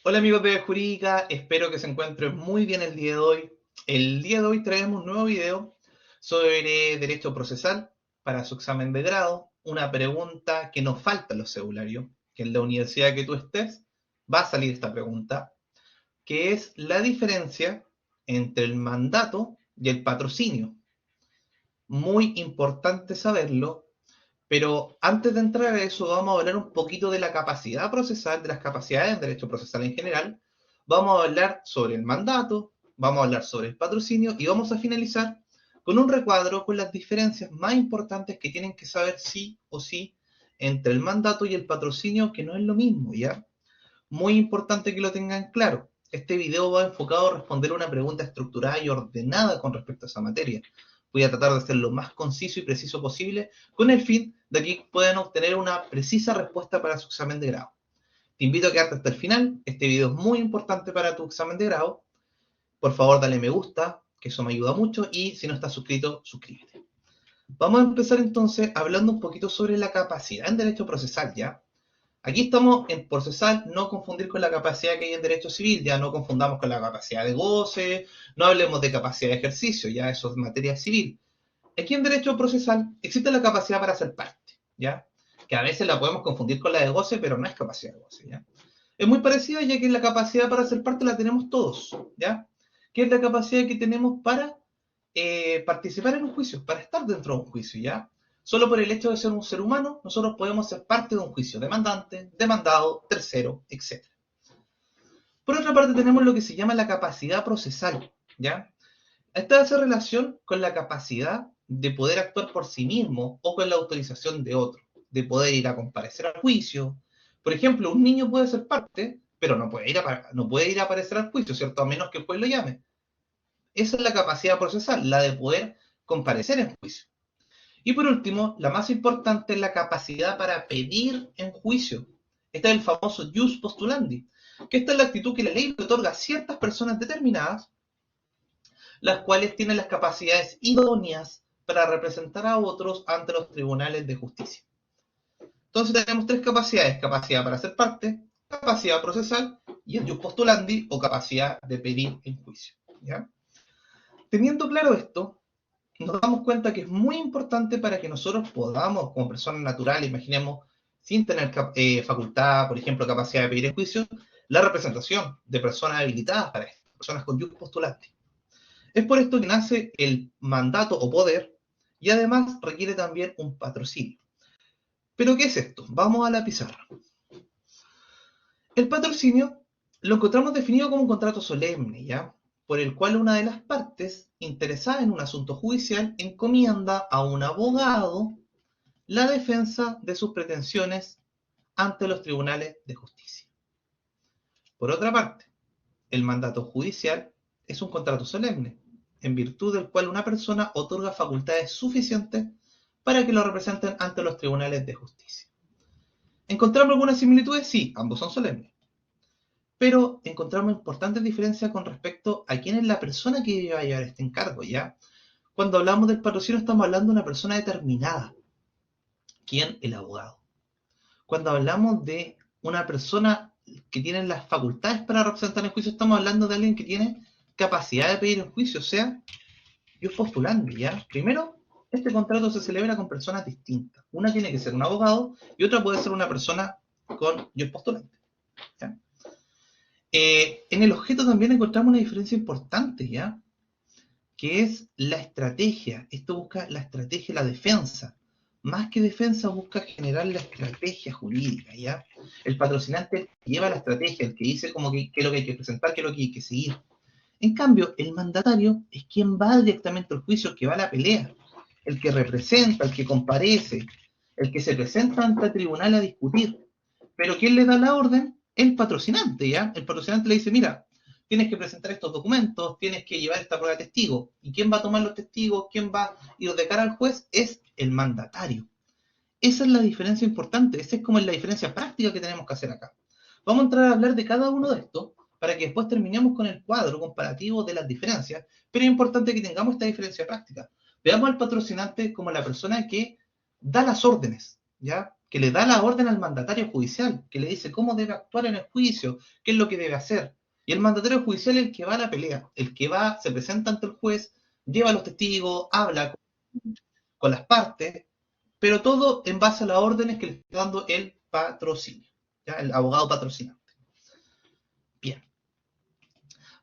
Hola amigos de Jurídica, espero que se encuentren muy bien el día de hoy. El día de hoy traemos un nuevo video sobre derecho procesal para su examen de grado. Una pregunta que nos falta en los celularios, que en la universidad que tú estés va a salir esta pregunta, que es la diferencia entre el mandato y el patrocinio. Muy importante saberlo, pero antes de entrar a eso, vamos a hablar un poquito de la capacidad procesal, de las capacidades en derecho procesal en general. Vamos a hablar sobre el mandato, vamos a hablar sobre el patrocinio y vamos a finalizar con un recuadro con las diferencias más importantes que tienen que saber sí o sí entre el mandato y el patrocinio, que no es lo mismo, ¿ya? Muy importante que lo tengan claro. Este video va enfocado a responder una pregunta estructurada y ordenada con respecto a esa materia. Voy a tratar de ser lo más conciso y preciso posible con el fin de que puedan obtener una precisa respuesta para su examen de grado. Te invito a quedarte hasta el final. Este video es muy importante para tu examen de grado. Por favor, dale me gusta, que eso me ayuda mucho. Y si no estás suscrito, suscríbete. Vamos a empezar entonces hablando un poquito sobre la capacidad en derecho procesal, ¿ya? Aquí estamos en procesal, no confundir con la capacidad que hay en derecho civil, ya no confundamos con la capacidad de goce, no hablemos de capacidad de ejercicio, ya eso es materia civil. Aquí en derecho procesal existe la capacidad para ser parte, ¿ya? Que a veces la podemos confundir con la de goce, pero no es capacidad de goce, ¿ya? Es muy parecida, ya que la capacidad para ser parte la tenemos todos, ¿ya? Que es la capacidad que tenemos para participar en un juicio, para estar dentro de un juicio, ¿ya? Solo por el hecho de ser un ser humano, nosotros podemos ser parte de un juicio, demandante, demandado, tercero, etc. Por otra parte, tenemos lo que se llama la capacidad procesal, ¿ya? Esta hace relación con la capacidad de poder actuar por sí mismo o con la autorización de otro, de poder ir a comparecer al juicio. Por ejemplo, un niño puede ser parte, pero no puede ir a aparecer al juicio, ¿cierto? A menos que el juez lo llame. Esa es la capacidad procesal, la de poder comparecer en juicio. Y por último, la más importante es la capacidad para pedir en juicio. Este es el famoso jus postulandi, que esta es la actitud que la ley le otorga a ciertas personas determinadas, las cuales tienen las capacidades idóneas para representar a otros ante los tribunales de justicia. Entonces tenemos tres capacidades: capacidad para ser parte, capacidad procesal y el jus postulandi o capacidad de pedir en juicio, ¿ya? Teniendo claro esto, nos damos cuenta que es muy importante para que nosotros podamos, como personas naturales, imaginemos, sin tener facultad, por ejemplo, capacidad de pedir en juicio, la representación de personas habilitadas para esto, personas con jus postulante. Es por esto que nace el mandato o poder y además requiere también un patrocinio. ¿Pero qué es esto? Vamos a la pizarra. El patrocinio lo encontramos definido como un contrato solemne, ¿ya? Por el cual una de las partes interesada en un asunto judicial encomienda a un abogado la defensa de sus pretensiones ante los tribunales de justicia. Por otra parte, el mandato judicial es un contrato solemne, en virtud del cual una persona otorga facultades suficientes para que lo representen ante los tribunales de justicia. ¿Encontramos algunas similitudes? Sí, ambos son solemnes. Pero encontramos importantes diferencias con respecto a quién es la persona que va a llevar este encargo, ¿ya? Cuando hablamos del patrocinio estamos hablando de una persona determinada. ¿Quién? El abogado. Cuando hablamos de una persona que tiene las facultades para representar en juicio, estamos hablando de alguien que tiene capacidad de pedir en juicio, o sea, yo postulando, ¿ya? Primero, este contrato se celebra con personas distintas. Una tiene que ser un abogado y otra puede ser una persona con yo postulante, ¿ya? En el objeto también encontramos una diferencia importante, ¿ya? Que es la estrategia. Esto busca la estrategia, la defensa. Más que defensa, busca generar la estrategia jurídica, ¿ya? El patrocinante lleva la estrategia, el que dice como que es lo que hay que presentar, qué es lo que hay que seguir. En cambio, el mandatario es quien va directamente al juicio, el que va a la pelea, el que representa, el que comparece, el que se presenta ante el tribunal a discutir. Pero ¿quién le da la orden? El patrocinante, ¿ya? El patrocinante le dice, mira, tienes que presentar estos documentos, tienes que llevar esta prueba de testigo. ¿Y quién va a tomar los testigos? ¿Quién va a ir de cara al juez? Es el mandatario. Esa es la diferencia importante, esa es como la diferencia práctica que tenemos que hacer acá. Vamos a entrar a hablar de cada uno de estos para que después terminemos con el cuadro comparativo de las diferencias, pero es importante que tengamos esta diferencia práctica. Veamos al patrocinante como la persona que da las órdenes, ¿ya? que le da la orden al mandatario judicial, que le dice cómo debe actuar en el juicio, qué es lo que debe hacer. Y el mandatario judicial es el que va a la pelea, el que va, se presenta ante el juez, lleva a los testigos, habla con las partes, pero todo en base a las órdenes que le está dando el patrocinio, ¿ya? El abogado patrocinante. Bien.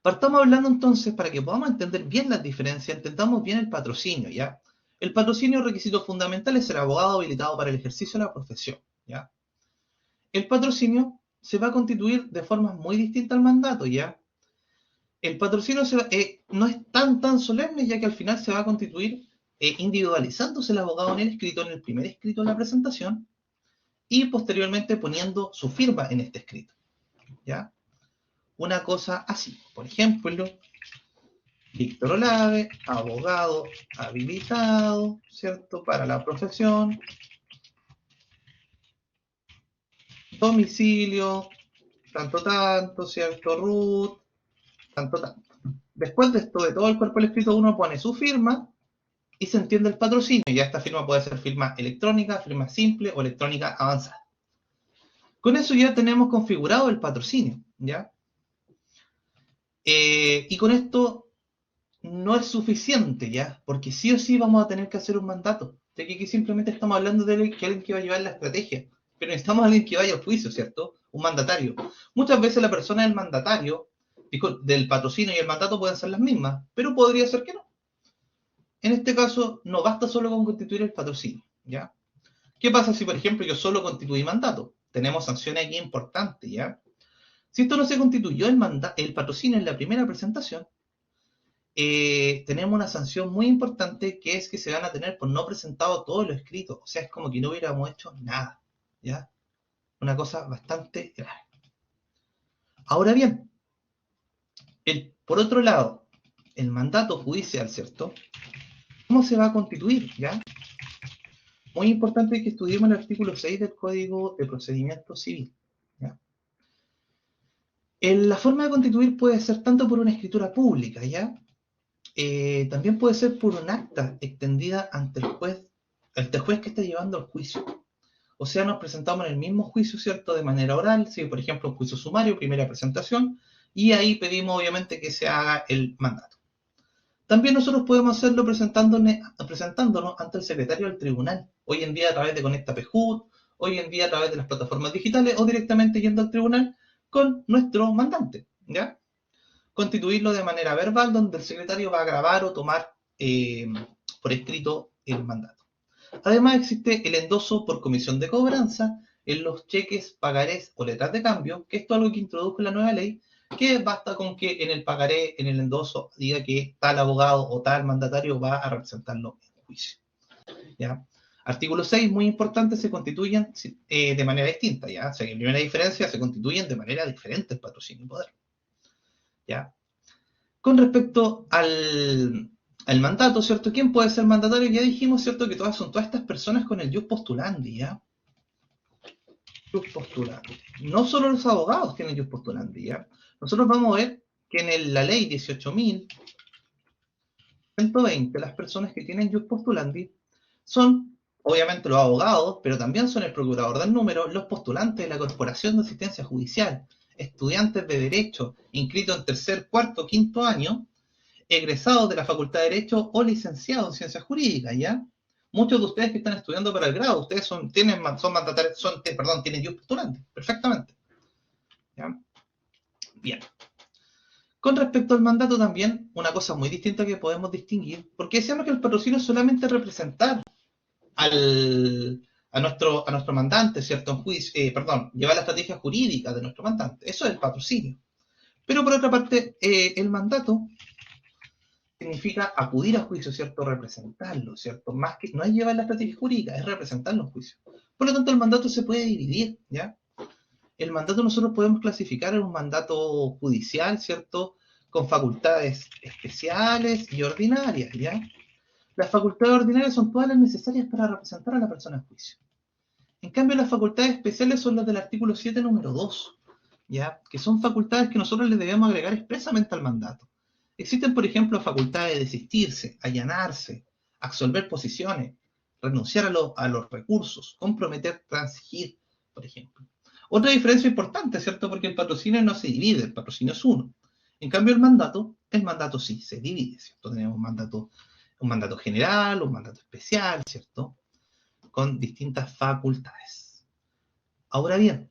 Partamos hablando entonces, para que podamos entender bien las diferencias, entendamos bien el patrocinio, ¿ya? El patrocinio, requisito fundamental, es ser abogado habilitado para el ejercicio de la profesión, ¿ya? El patrocinio se va a constituir de formas muy distintas al mandato, ¿ya? El patrocinio no es tan solemne, ya que al final se va a constituir individualizándose el abogado en el escrito, en el primer escrito de la presentación, y posteriormente poniendo su firma en este escrito, ¿ya? Una cosa así, por ejemplo, Víctor Olave, abogado habilitado, ¿cierto?, para la profesión, domicilio, tanto, ¿cierto?, Ruth, tanto. Después de esto, de todo el cuerpo del escrito, uno pone su firma y se entiende el patrocinio. Ya esta firma puede ser firma electrónica, firma simple o electrónica avanzada. Con eso ya tenemos configurado el patrocinio, ¿ya? Y con esto no es suficiente, ¿ya? Porque sí o sí vamos a tener que hacer un mandato. De que aquí simplemente estamos hablando de alguien que va a llevar la estrategia. Pero necesitamos a alguien que vaya al juicio, ¿cierto? Un mandatario. Muchas veces la persona del mandatario, del patrocinio y el mandato pueden ser las mismas, pero podría ser que no. En este caso, no basta solo con constituir el patrocinio, ¿ya? ¿Qué pasa si, por ejemplo, yo solo constituí mandato? Tenemos sanciones aquí importantes, ¿ya? Si esto no se constituyó el patrocinio en la primera presentación, tenemos una sanción muy importante, que es que se van a tener por no presentado todo lo escrito. O sea, es como que no hubiéramos hecho nada, ¿ya? Una cosa bastante grave. Ahora bien, por otro lado, el mandato judicial, ¿cierto? ¿Cómo se va a constituir, ya? Muy importante que estudiemos el artículo 6 del Código de Procedimiento Civil, ¿ya? La forma de constituir puede ser tanto por una escritura pública, ¿ya? También puede ser por un acta extendida ante el juez que está llevando el juicio. O sea, nos presentamos en el mismo juicio, ¿cierto?, de manera oral, si por ejemplo un juicio sumario, primera presentación, y ahí pedimos obviamente que se haga el mandato. También nosotros podemos hacerlo presentándonos ante el secretario del tribunal, hoy en día a través de Conecta PJUT, hoy en día a través de las plataformas digitales, o directamente yendo al tribunal con nuestro mandante, ¿ya? Constituirlo de manera verbal, donde el secretario va a grabar o tomar por escrito el mandato. Además existe el endoso por comisión de cobranza en los cheques, pagarés o letras de cambio, que esto es algo que introdujo la nueva ley, que basta con que en el pagaré, en el endoso, diga que tal abogado o tal mandatario va a representarlo en el juicio, ¿ya? Artículo 6, muy importante, se constituyen de manera distinta, ¿ya? O sea, que en primera diferencia se constituyen de manera diferente el patrocinio y poder, ¿ya? Con respecto al mandato, ¿cierto? ¿Quién puede ser mandatario? Ya dijimos, ¿cierto?, que son todas estas personas con el jus postulandi, ¿ya? Jus postulandi. No solo los abogados tienen jus postulandi, ¿ya? Nosotros vamos a ver que en la ley 18.120, las personas que tienen jus postulandi son, obviamente, los abogados, pero también son el procurador del número, los postulantes de la Corporación de Asistencia Judicial, estudiantes de Derecho inscritos en tercer, cuarto, quinto año, egresados de la Facultad de Derecho o licenciados en Ciencias Jurídicas, ¿ya? Muchos de ustedes que están estudiando para el grado, ustedes tienen jus postulantes, perfectamente, ¿ya? Bien. Con respecto al mandato también, una cosa muy distinta que podemos distinguir, porque decíamos que el patrocinio es solamente representar a nuestro mandante, ¿cierto? En juicio, llevar la estrategia jurídica de nuestro mandante. Eso es el patrocinio. Pero por otra parte, el mandato significa acudir a juicio, ¿cierto? Representarlo, ¿cierto? Más que no es llevar la estrategia jurídica, es representarlo en juicio. Por lo tanto, el mandato se puede dividir, ¿ya? El mandato nosotros podemos clasificar en un mandato judicial, ¿cierto?, con facultades especiales y ordinarias, ¿ya? Las facultades ordinarias son todas las necesarias para representar a la persona en juicio. En cambio, las facultades especiales son las del artículo 7, número 2, ¿ya? Que son facultades que nosotros les debemos agregar expresamente al mandato. Existen, por ejemplo, facultades de desistirse, allanarse, absolver posiciones. renunciar a los recursos, comprometer, transigir, por ejemplo. Otra diferencia importante, ¿cierto? Porque el patrocinio no se divide, el patrocinio es uno. En cambio, el mandato sí se divide, ¿cierto? Tenemos un mandato general, un mandato especial, ¿cierto? Con distintas facultades. Ahora bien,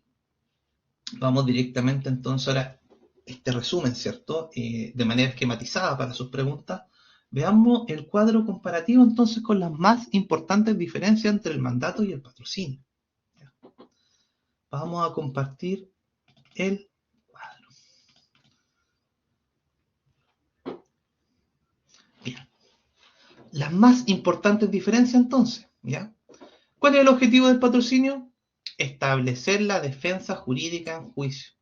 vamos directamente entonces a este resumen, ¿cierto? De manera esquematizada para sus preguntas. Veamos el cuadro comparativo entonces con las más importantes diferencias entre el mandato y el patrocinio. Vamos a compartir el cuadro. Bien. Las más importantes diferencias entonces, ¿ya? ¿Cuál es el objetivo del patrocinio? Establecer la defensa jurídica en juicio.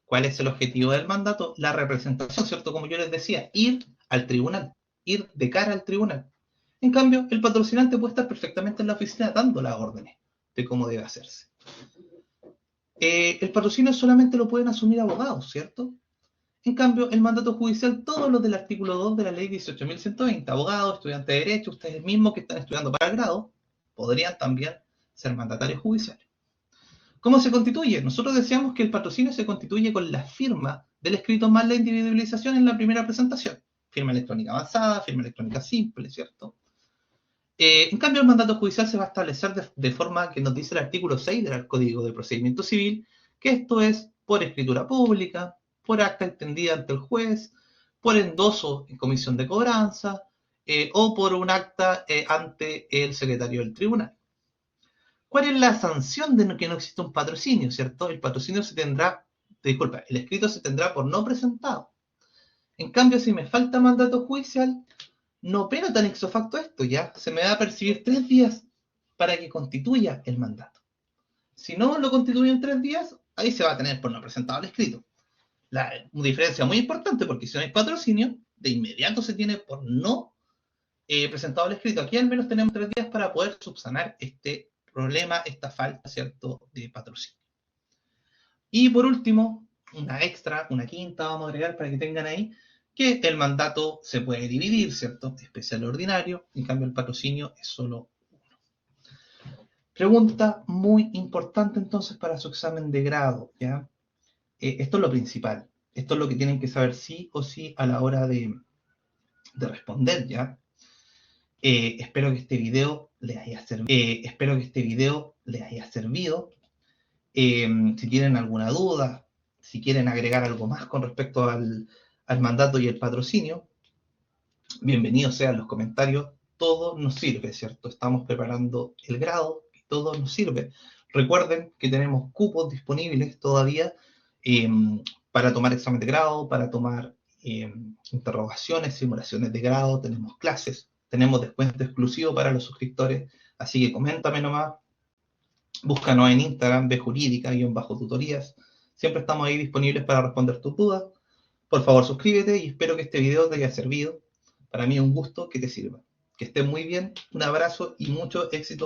¿Cuál es el objetivo del mandato? La representación, ¿cierto? Como yo les decía, ir al tribunal, ir de cara al tribunal. En cambio, el patrocinante puede estar perfectamente en la oficina dando las órdenes de cómo debe hacerse. El patrocinio solamente lo pueden asumir abogados, ¿cierto? En cambio, el mandato judicial, todos los del artículo 2 de la ley 18.120, abogados, estudiantes de derecho, ustedes mismos que están estudiando para el grado, podrían también ser mandatarios judiciales. ¿Cómo se constituye? Nosotros decíamos que el patrocinio se constituye con la firma del escrito más la individualización en la primera presentación. Firma electrónica avanzada, firma electrónica simple, ¿cierto? En cambio, el mandato judicial se va a establecer de forma que nos dice el artículo 6 del Código de Procedimiento Civil, que esto es por escritura pública, por acta extendida ante el juez, por endoso en comisión de cobranza o por un acta ante el secretario del tribunal. ¿Cuál es la sanción de que no existe un patrocinio, cierto? El patrocinio el escrito se tendrá por no presentado. En cambio, si me falta mandato judicial, no opero tan ipso facto esto, ¿ya? Se me va a percibir 3 días para que constituya el mandato. Si no lo constituye en 3 días, ahí se va a tener por no presentado el escrito. Una diferencia muy importante, porque si no hay patrocinio, de inmediato se tiene por no presentado el escrito. Aquí al menos tenemos 3 días para poder subsanar este problema, esta falta, ¿cierto?, de patrocinio. Y por último, una quinta, vamos a agregar para que tengan ahí, que el mandato se puede dividir, ¿cierto?, especial o ordinario, en cambio el patrocinio es solo uno. Pregunta muy importante entonces para su examen de grado, ¿ya? Esto es lo principal, esto es lo que tienen que saber sí o sí a la hora de responder, ¿ya? Espero que este video les haya servido. Si tienen alguna duda, si quieren agregar algo más con respecto al mandato y el patrocinio, bienvenidos sean los comentarios. Todo nos sirve, ¿cierto? Estamos preparando el grado y todo nos sirve. Recuerden que tenemos cupos disponibles todavía para tomar examen de grado, para tomar interrogaciones, simulaciones de grado, tenemos clases, tenemos descuento exclusivo para los suscriptores, así que coméntame nomás, búscanos en Instagram, bjurídica-tutorías, siempre estamos ahí disponibles para responder tus dudas. Por favor, suscríbete y espero que este video te haya servido. Para mí es un gusto que te sirva. Que estés muy bien, un abrazo y mucho éxito.